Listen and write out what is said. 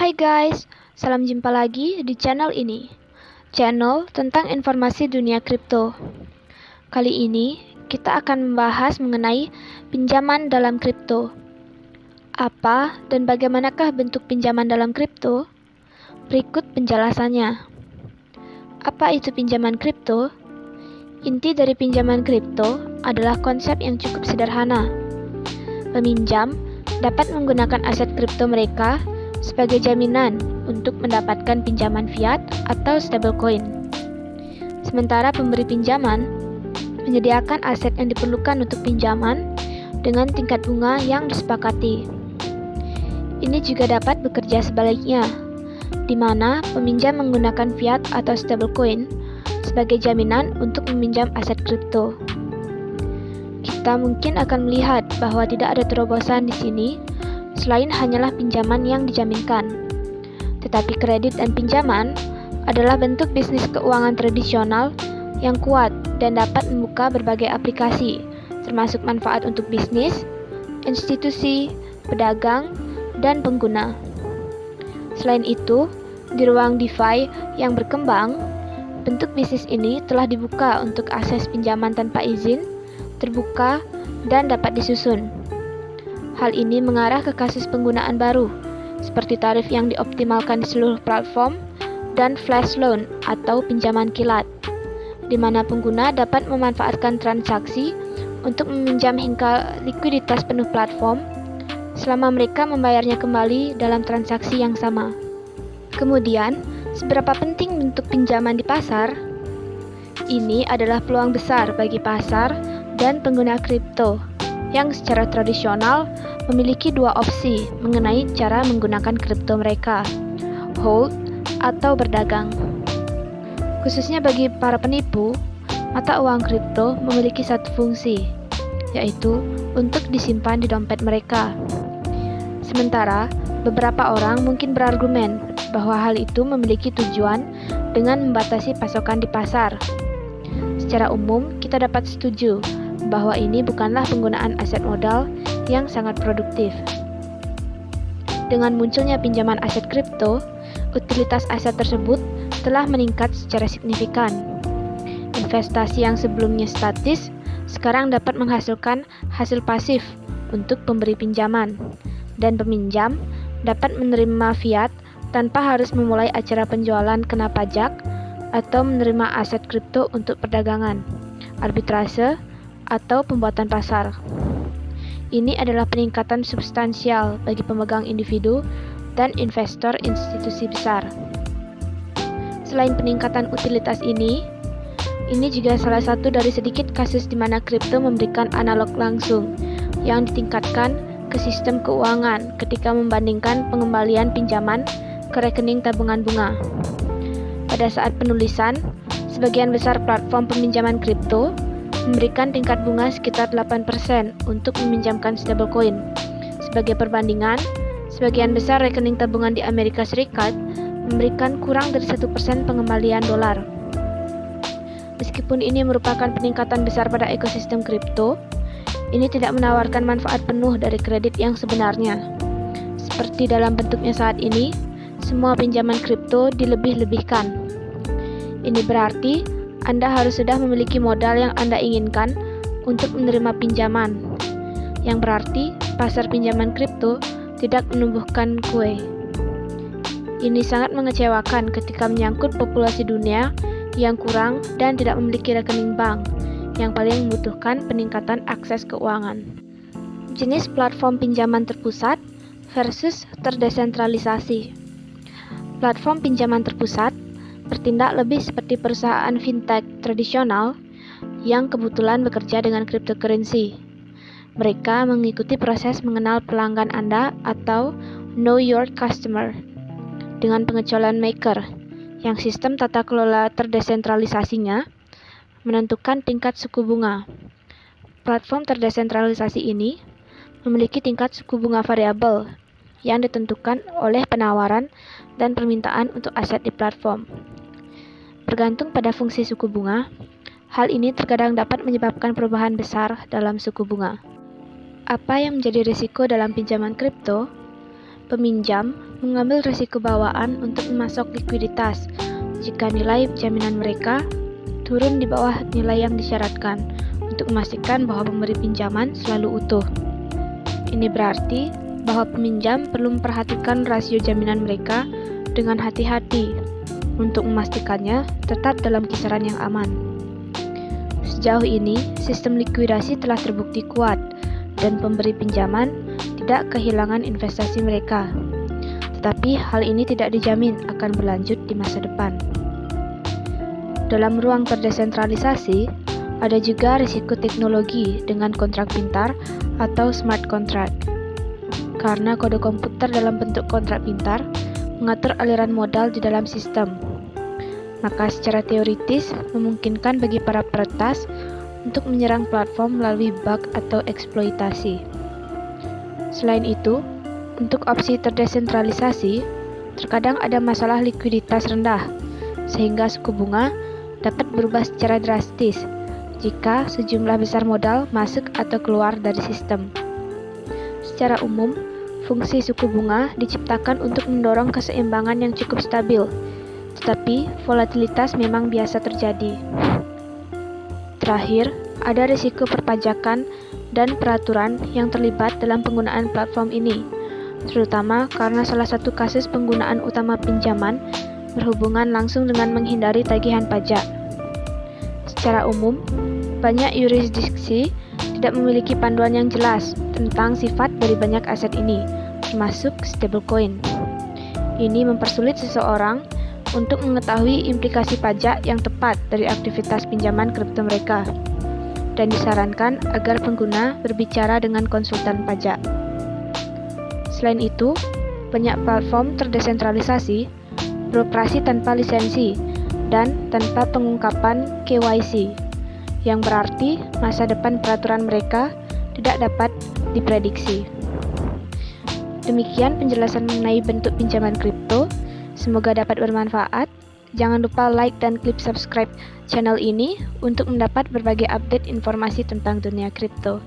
Hai guys, salam jumpa lagi di channel ini. Channel tentang informasi dunia kripto. Kali ini kita akan membahas mengenai pinjaman dalam kripto. Apa dan bagaimanakah bentuk pinjaman dalam kripto? Berikut penjelasannya. Apa itu pinjaman kripto? Inti dari pinjaman kripto adalah konsep yang cukup sederhana. Peminjam dapat menggunakan aset kripto mereka sebagai jaminan untuk mendapatkan pinjaman fiat atau stablecoin. Sementara pemberi pinjaman menyediakan aset yang diperlukan untuk pinjaman dengan tingkat bunga yang disepakati. Ini juga dapat bekerja sebaliknya, di mana peminjam menggunakan fiat atau stablecoin sebagai jaminan untuk meminjam aset kripto. Kita mungkin akan melihat bahwa tidak ada terobosan di sini selain hanyalah pinjaman yang dijaminkan. Tetapi kredit dan pinjaman adalah bentuk bisnis keuangan tradisional yang kuat dan dapat membuka berbagai aplikasi, termasuk manfaat untuk bisnis, institusi, pedagang, dan pengguna. Selain itu, di ruang DeFi yang berkembang, bentuk bisnis ini telah dibuka untuk akses pinjaman tanpa izin, terbuka, dan dapat disusun. Hal ini mengarah ke kasus penggunaan baru, seperti tarif yang dioptimalkan di seluruh platform, dan flash loan atau pinjaman kilat, di mana pengguna dapat memanfaatkan transaksi untuk meminjam hingga likuiditas penuh platform, selama mereka membayarnya kembali dalam transaksi yang sama. Kemudian, seberapa penting bentuk pinjaman di pasar? Ini adalah peluang besar bagi pasar dan pengguna kripto yang secara tradisional memiliki dua opsi mengenai cara menggunakan kripto mereka, hold atau berdagang. Khususnya bagi para penipu, mata uang kripto memiliki satu fungsi, yaitu untuk disimpan di dompet mereka. Sementara, beberapa orang mungkin berargumen bahwa hal itu memiliki tujuan dengan membatasi pasokan di pasar. Secara umum, kita dapat setuju bahwa ini bukanlah penggunaan aset modal yang sangat produktif. Dengan munculnya pinjaman aset kripto, utilitas aset tersebut telah meningkat secara signifikan. Investasi yang sebelumnya statis sekarang dapat menghasilkan hasil pasif untuk pemberi pinjaman, dan peminjam dapat menerima fiat tanpa harus memulai acara penjualan kena pajak atau menerima aset kripto untuk perdagangan, arbitrase, atau pembuatan pasar. Ini adalah peningkatan substansial bagi pemegang individu dan investor institusi besar. Selain peningkatan utilitas ini juga salah satu dari sedikit kasus di mana kripto memberikan analog langsung yang ditingkatkan ke sistem keuangan ketika membandingkan pengembalian pinjaman ke rekening tabungan bunga. Pada saat penulisan, sebagian besar platform peminjaman kripto memberikan tingkat bunga sekitar 8% untuk meminjamkan stablecoin. Sebagai perbandingan, sebagian besar rekening tabungan di Amerika Serikat memberikan kurang dari 1% pengembalian dolar. Meskipun ini merupakan peningkatan besar pada ekosistem kripto, ini tidak menawarkan manfaat penuh dari kredit yang sebenarnya. Seperti dalam bentuknya saat ini, semua pinjaman kripto dilebih-lebihkan. Ini berarti Anda harus sudah memiliki modal yang Anda inginkan untuk menerima pinjaman, yang berarti pasar pinjaman kripto tidak menumbuhkan kue. Ini sangat mengecewakan ketika menyangkut populasi dunia yang kurang dan tidak memiliki rekening bank, yang paling membutuhkan peningkatan akses keuangan. Jenis platform pinjaman terpusat versus terdesentralisasi. Platform pinjaman terpusat bertindak lebih seperti perusahaan fintech tradisional yang kebetulan bekerja dengan cryptocurrency. Mereka mengikuti proses mengenal pelanggan Anda atau know your customer dengan pengecualian maker, yang sistem tata kelola terdesentralisasinya menentukan tingkat suku bunga. Platform terdesentralisasi ini memiliki tingkat suku bunga variabel yang ditentukan oleh penawaran dan permintaan untuk aset di platform. Bergantung pada fungsi suku bunga, hal ini terkadang dapat menyebabkan perubahan besar dalam suku bunga. Apa yang menjadi risiko dalam pinjaman kripto? Peminjam mengambil risiko bawaan untuk memasok likuiditas jika nilai jaminan mereka turun di bawah nilai yang disyaratkan untuk memastikan bahwa pemberi pinjaman selalu utuh. Ini berarti bahwa peminjam perlu memperhatikan rasio jaminan mereka dengan hati-hati untuk memastikannya tetap dalam kisaran yang aman. Sejauh ini, sistem likuidasi telah terbukti kuat dan pemberi pinjaman tidak kehilangan investasi mereka. Tetapi hal ini tidak dijamin akan berlanjut di masa depan. Dalam ruang terdesentralisasi, ada juga risiko teknologi dengan kontrak pintar atau smart contract. Karena kode komputer dalam bentuk kontrak pintar mengatur aliran modal di dalam sistem, maka secara teoritis memungkinkan bagi para peretas untuk menyerang platform melalui bug atau eksploitasi. Selain itu, untuk opsi terdesentralisasi, terkadang ada masalah likuiditas rendah, sehingga suku bunga dapat berubah secara drastis jika sejumlah besar modal masuk atau keluar dari sistem. Secara umum, fungsi suku bunga diciptakan untuk mendorong keseimbangan yang cukup stabil, tetapi volatilitas memang biasa terjadi. Terakhir, ada risiko perpajakan dan peraturan yang terlibat dalam penggunaan platform ini, terutama karena salah satu kasus penggunaan utama pinjaman berhubungan langsung dengan menghindari tagihan pajak. Secara umum, banyak yurisdiksi tidak memiliki panduan yang jelas tentang sifat dari banyak aset ini, termasuk stablecoin. Ini mempersulit seseorang untuk mengetahui implikasi pajak yang tepat dari aktivitas pinjaman kripto mereka, dan disarankan agar pengguna berbicara dengan konsultan pajak. Selain itu, banyak platform terdesentralisasi beroperasi tanpa lisensi dan tanpa pengungkapan KYC, yang berarti masa depan peraturan mereka tidak dapat diprediksi. Demikian penjelasan mengenai bentuk pinjaman kripto. Semoga dapat bermanfaat. Jangan lupa like dan klik subscribe channel ini untuk mendapat berbagai update informasi tentang dunia kripto.